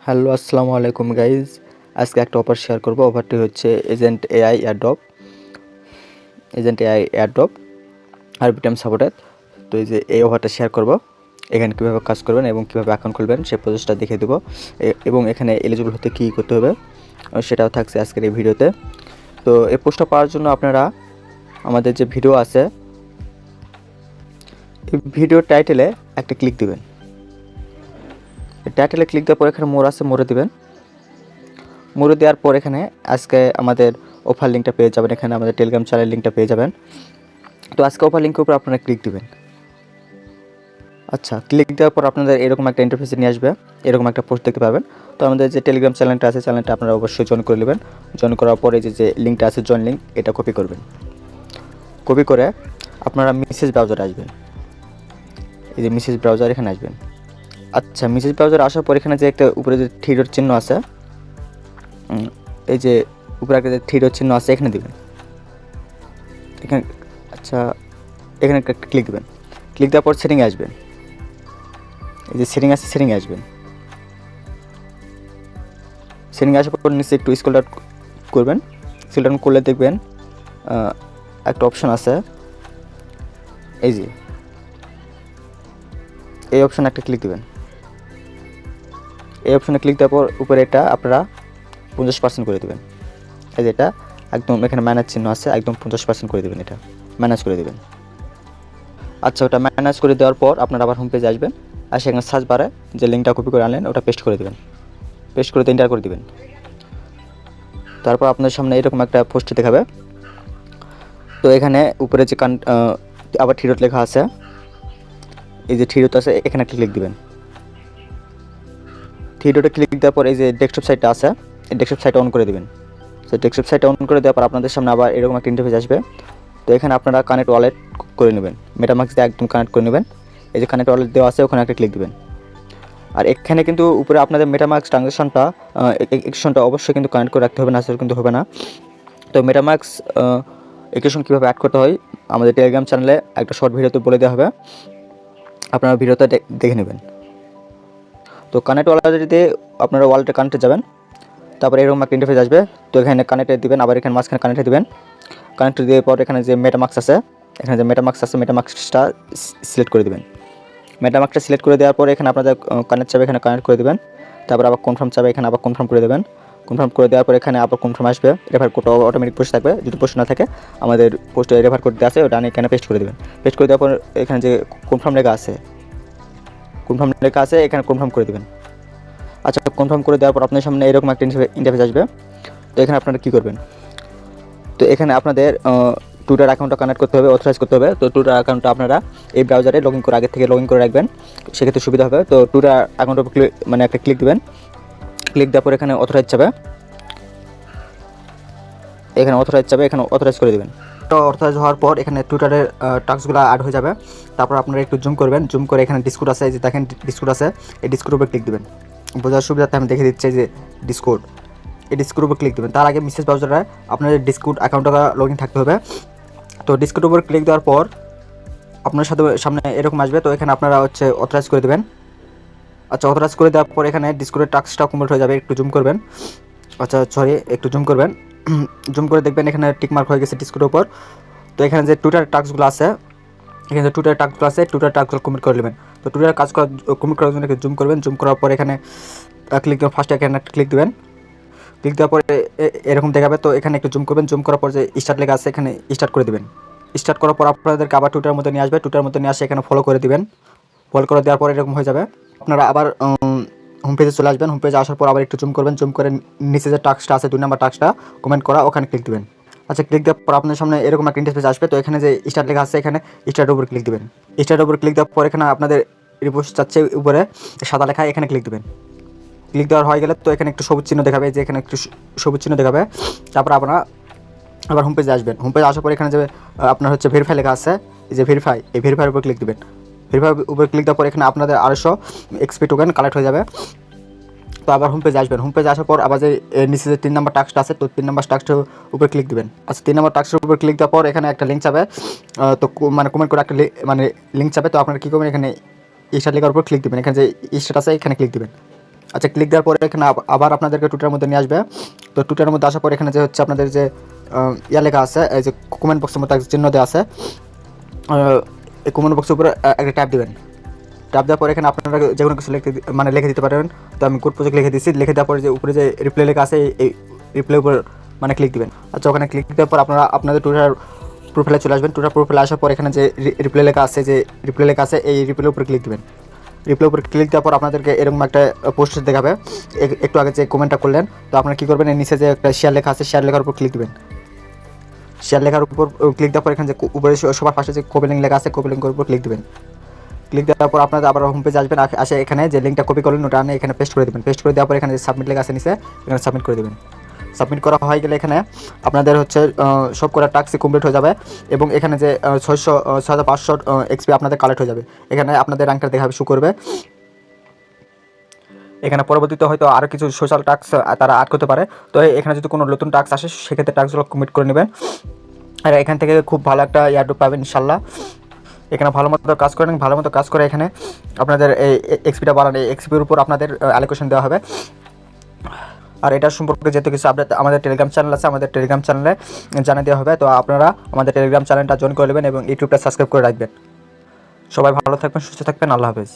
Hello, আসসালামু আলাইকুম guys. আজকে একটা অফার শেয়ার করব। অফারটি হচ্ছে agent AI airdrop Arbitrum supported. তো এই যে এই অফারটা শেয়ার করব। এখানে কীভাবে কাজ করবেন এবং কীভাবে অ্যাকাউন্ট খুলবেন সেই প্রসেসটা দেখিয়ে দেবো, এবং এখানে এলিজিবল হতে কী করতে হবে সেটাও থাকছে আজকের এই ভিডিওতে। তো এই পোস্টটা পাওয়ার জন্য আপনারা আমাদের যে ভিডিও আছে, এই ভিডিও টাইটেলে একটা ক্লিক দিবেন। টাইটেলে ক্লিক দেওয়ার পর এখানে মোর আছে, মোড়ে দিবেন। মোড়ে দেওয়ার পর এখানে আজকে আমাদের অফার লিঙ্কটা পেয়ে যাবেন। এখানে আমাদের টেলিগ্রাম চ্যানেল লিঙ্কটা পেয়ে যাবেন। তো আজকে অফার লিঙ্কের উপর আপনারা ক্লিক দিবেন। আচ্ছা, ক্লিক দেওয়ার পর আপনাদের এরকম একটা ইন্টারফেসে নিয়ে আসবে, এরকম একটা পোস্ট দেখতে পাবেন। তো আমাদের যে টেলিগ্রাম চ্যানেলটা আছে, চ্যানেলটা আপনারা অবশ্যই জয়েন করে নেবেন। জয়েন করার পরে যে লিঙ্কটা আছে, জয়েন লিঙ্ক, এটা কপি করবেন। কপি করে আপনারা মেসেজ ব্রাউজারে আসবেন। এই যে মেসেজ ব্রাউজার, এখানে আসবেন। আচ্ছা, মেসেজ ব্রাউজারে আসার পর এখানে যে একটা উপরে যে থ্রি ডট চিহ্ন আছে, এই যে উপরে একটা যে থ্রি ডট চিহ্ন আছে, এখানে দিবেন। এখানে আচ্ছা, এখানে একটা ক্লিক দেবেন। ক্লিক দেওয়ার পর সেটিংয়ে আসবেন। এই যে সেটিং আছে, সেটিংয়ে আসবেন। সেটিংয়ে আসার পর নিচে একটু স্ক্রল ডাউন করবেন। স্ক্রল ডাউন করলে দেখবেন একটা অপশন আছে, এই যে এই অপশানে একটা ক্লিক দেবেন। এই অপশানে ক্লিক দেওয়ার পর উপরে এটা আপনারা 50% করে দেবেন। এই যে এটা একদম এখানে ম্যানেজ চিহ্ন আছে, একদম 50% করে দেবেন। এটা ম্যানেজ করে দেবেন। আচ্ছা, ওটা ম্যানেজ করে দেওয়ার পর আপনারা আবার হোম পেজে আসবেন। আর সেখানে সার্চ বারে যে লিঙ্কটা কপি করে আনলেন ওটা পেস্ট করে দেবেন। পেস্ট করে এন্টার করে দেবেন। তারপর আপনার সামনে এরকম একটা পোস্ট দেখাবে। তো এখানে উপরে যে আবার থ্রি ডট লেখা আছে, এই যে থ্রি ডট আছে, এখানে একটা ক্লিক দেবেন। থ্রি ডটে ক্লিক দেওয়ার পর এই যে ডেস্কটপ সাইটটা আছে, এই ডেস্কটপ সাইটটা অন করে দেবেন। তো ডেস্কটপ সাইটটা অন করে দেওয়ার পর আপনাদের সামনে আবার এরকম একটা ইন্টারফেস আসবে। তো এখানে আপনারা কানেক্ট ওয়ালেট করে নেবেন। মেটামাস্ক দিয়ে একদম কানেক্ট করে নেবেন। এই যে কানেক্ট ওয়ালেট দেওয়া আছে, ওখানে একটা ক্লিক দেবেন। আর এখানে কিন্তু উপরে আপনাদের মেটামাস্ক ট্রানজ্যাকশনটা অবশ্যই কিন্তু কানেক্ট করে রাখতে হবে, না কিন্তু হবে না। তো মেটামাস্ক এক্সটেনশন কীভাবে অ্যাড করতে হয় আমাদের টেলিগ্রাম চ্যানেলে একটা শর্ট ভিডিওতে বলে দেওয়া হবে, আপনারা ভিডিওতে দেখে নেবেন। তো কানেক্ট ওয়ালেট দিয়ে আপনারা ওয়ালেটে কানেক্টে যাবেন। তারপরে এরকম একটা ইন্টারফেস আসবে। তো এখানে কানেক্টে দিবেন, আবার এখানে মাঝখানে কানেক্টে দিবেন। কানেক্টে দেওয়ার পর এখানে যে মেটামাস্ক আছে, মেটামাস্কটা সিলেক্ট করে দেবেন। মেটামাস্কটা সিলেক্ট করে দেওয়ার পরে এখানে আপনাদের কানেক্ট চাবে, এখানে কানেক্ট করে দেবেন। তারপর আবার কনফার্ম চাবে, এখানে আবার কনফার্ম করে দেবেন। কনফার্ম করে দেওয়ার পর এখানে আবার কনফার্ম আসবে। রেফার কোড অটোমেটিক পোস্ট থাকবে। যদি পোস্ট না থাকে আমাদের পোস্টে রেফার কোড দেওয়া আছে, ওটা এখানে পেস্ট করে দেবেন। পেস্ট করে দেওয়ার পর এখানে যে কনফার্ম লেখা আছে, এখানে কনফার্ম করে দেবেন। আচ্ছা, কনফার্ম করে দেওয়ার পর আপনার সামনে এরকম একটা ইন্টারফেস আসবে। তো এখানে আপনারা কী করবেন, তো এখানে আপনাদের টুইটার অ্যাকাউন্টটা কানেক্ট করতে হবে, অথরাইজ করতে হবে। তো টুইটার অ্যাকাউন্টটা আপনারা এই ব্রাউজারে আগে থেকে লগ ইন করে রাখবেন, সেক্ষেত্রে সুবিধা হবে। তো টুইটার অ্যাকাউন্টের উপর একটা ক্লিক দেবেন। ক্লিক দেওয়ার পর এখানে অথরাইজ চাবে, এখানে অথরাইজ করে দেবেন। তো অথরাইজ হওয়ার পর এখানে টুইটারের টাস্কগুলো অ্যাড হয়ে যাবে। তারপর আপনারা একটু জুম করবেন। জুম করে এখানে ডিসকোড আছে, এই যে দেখেন ডিসকোড আছে, এই ডিসকোডের উপর ক্লিক দেবেন। বোঝার সুবিধাতে আমি দেখে দিচ্ছি যে ডিসকোড, এই ডিসকোডের উপর ক্লিক দেবেন। তার আগে মেসেজ ব্রাউজারে আপনাদের ডিসকোড অ্যাকাউন্টটা লগ ইন থাকতে হবে। তো ডিসকোডের উপর ক্লিক দেওয়ার পর আপনার সামনে এরকম আসবে। তো এখানে আপনারা অথরাইজ করে দেবেন। আচ্ছা, অথরাইজ করে দেওয়ার পর এখানে ডিসকোডের টাস্কটা কমপ্লিট হয়ে যাবে। একটু জুম করবেন। আচ্ছা সরি, একটু জুম করবেন। জুম করে দেখবেন এখানে টিক মার্ক হয়ে গেছে ডিসকোডের উপর। তো এখানে যে টুইটার টাস্কগুলো আছে, টুইটার টাস্কগুলো কমপ্লিট করে নেবেন। তো টুইটার কাজ কমপ্লিট করার জন্য জুম করবেন। জুম করার পর এখানে ক্লিক দেবেন। ফার্স্টে এখানে একটা ক্লিক দেবেন। ক্লিক দেওয়ার পরে এরকম দেখাবে। তো এখানে একটু জুম করবেন। জুম করার পর যে স্টার্ট লেখা আছে, এখানে স্টার্ট করে দেবেন। স্টার্ট করার পর আপনাদেরকে আবার টুইটার মধ্যে নিয়ে আসবে। টুইটার মধ্যে নিয়ে আসে এখানে ফলো করে দেবেন। ফলো করে দেওয়ার পর এরকম হয়ে যাবে। আপনারা আবার হোম পেজে চলে আসবেন। হোম পেজে আসার পর আবার একটু জুম করবেন। জুম করে নিচে যে টাস্কটা আছে, 2 নম্বর টাস্কটা কমেন্ট করা, ওখানে ক্লিক দেবেন। আচ্ছা, ক্লিক দেওয়ার পর আপনার সামনে এরকম একটা ইন্টারফেস আসবে। তো এখানে যে স্টার্ট লেখা আছে, এখানে স্টার্টের উপর ক্লিক দেবেন। স্টার্টের উপর ক্লিক দেওয়ার পর এখানে আপনাদের রিপোস্ট চাচ্ছে উপরে সাদা লেখা, এখানে ক্লিক দেবেন। ক্লিক দেওয়ার হয়ে গেলে তো এখানে একটু সবুজ চিহ্ন দেখাবে, যে এখানে একটু সবুজ চিহ্ন দেখাবে। তারপর আপনারা আবার হোম পেজে আসবেন। হোম পেজে আসার পর এখানে যে আপনার ভেরিফাই লেখা আছে, এই যে ভেরিফাই, এই ভেরিফাইয়ের উপর ক্লিক দেবেন। ভেরিফাই উপর ক্লিক দেওয়ার পর এখানে আপনাদের 250 এক্সপি টোকেন কালেক্ট হয়ে যাবে। তো আবার হোম পেজে আসবেন। হোম পেজে আসার পর আবার যে নিচে যে 3 নম্বর টাস্কটা আছে, তো 3 নম্বর টাস্কটার উপর ক্লিক দেবেন। আচ্ছা, 3 নম্বর টাস্কের উপর ক্লিক দেওয়ার পর এখানে একটা লিঙ্ক চাবে। তো কমেন্ট করে একটা লিঙ্ক চাবে। তো আপনারা কী করবেন, এখানে স্টার্ট লেখার উপর ক্লিক দেবেন। এখানে যে স্টার্ট আছে, এখানে ক্লিক দেবেন। আচ্ছা, ক্লিক দেওয়ার পরে এখানে আবার আপনাদেরকে টুইটারের মধ্যে নিয়ে আসবে। তো টুইটারের মধ্যে আসার পর এখানে যে হচ্ছে আপনাদের যে ইয়া লেখা আছে, এই যে কমেন্ট বক্সের মধ্যে চিহ্ন দেওয়া আছে, এই কমেন্ট বক্সের উপরে একটা ট্যাপ দিবেন। ট্যাপ দেওয়ার পরে এখানে আপনারা যে কোনো কিছু লিখে দিতে পারেন। তো আমি কোড প্রজেক্ট লিখে দিচ্ছি। লিখে দেওয়ার পরে যে উপরে যে রিপ্লাই লেখা আছে, এই রিপ্লাই উপর ক্লিক দিবেন। আচ্ছা, ওখানে ক্লিক দেওয়ার পর আপনারা আপনাদের টুইটার প্রোফাইলে চলে আসবেন। টুইটার প্রোফাইলে আসার পর এখানে যে রিপ্লাই লেখা আছে, এই রিপ্লাই উপরে ক্লিক দিবেন। রিপ্লাই উপরে ক্লিক দেওয়ার পর আপনাদেরকে এরকম একটা পোস্ট দেখাবে, একটু আগে যে কমেন্টটা করলেন। তো আপনারা কী করবেন, এর নিচে যে একটা শেয়ার লেখা আছে, শেয়ার লেখার উপর ক্লিক দিবেন। শেয়ার লেখার উপর ক্লিক দেওয়ার পর এখানে যে উপরে সবার পাশে যে কপি লিঙ্ক লেখা আছে, কপি লিঙ্কের উপর ক্লিক দিবেন। ক্লিক দেওয়ার পর আপনাদের আবার হোম পেজে আসবেন। আসে এখানে যে লিঙ্কটা কপি করলেন ওটা আনে এখানে পেস্ট করে দেবেন। পেস্ট করে দেওয়ার পর এখানে যে সাবমিট লেখা আছে নিচে, এখানে সাবমিট করে দেবেন। সাবমিট করা হয়ে গেলে এখানে আপনাদের হচ্ছে সব করা টাস্ক কমপ্লিট হয়ে যাবে এবং এখানে যে 6500 এক্সপি আপনাদের কালেক্ট হয়ে যাবে। এখানে আপনাদের র্যাঙ্কটা দেখাবে, শু করবে। এখানে পরবর্তীতে হয়তো আরও কিছু সোশ্যাল টাস্ক তারা আর্ট করতে পারে। তো এখানে যদি কোনো নতুন টাস্ক আসে সেক্ষেত্রে টাস্কগুলো কমপ্লিট করে নেবেন। আর এখান থেকে খুব ভালো একটা ইয়ারড্রপ পাবেন ইনশাল্লাহ। এখানে ভালো মতো কাজ করেন, ভালো মতো কাজ করে এখানে আপনাদের এই এক্সপিটা বাড়ান। এই এক্সপির উপর আপনাদের অ্যালোকেশন দেওয়া হবে। আর এটা সম্পর্কে যেহেতু কিছু আপডেট আমাদের টেলিগ্রাম চ্যানেল আছে, আমাদের টেলিগ্রাম চ্যানেলে জানিয়ে দেওয়া হবে। তো আপনারা আমাদের টেলিগ্রাম চ্যানেলটা জয়েন করে নেবেন এবং ইউটিউবটা সাবস্ক্রাইব করে রাখবেন। সবাই ভালো থাকবেন, সুস্থ থাকবেন। আল্লাহ হাফেজ।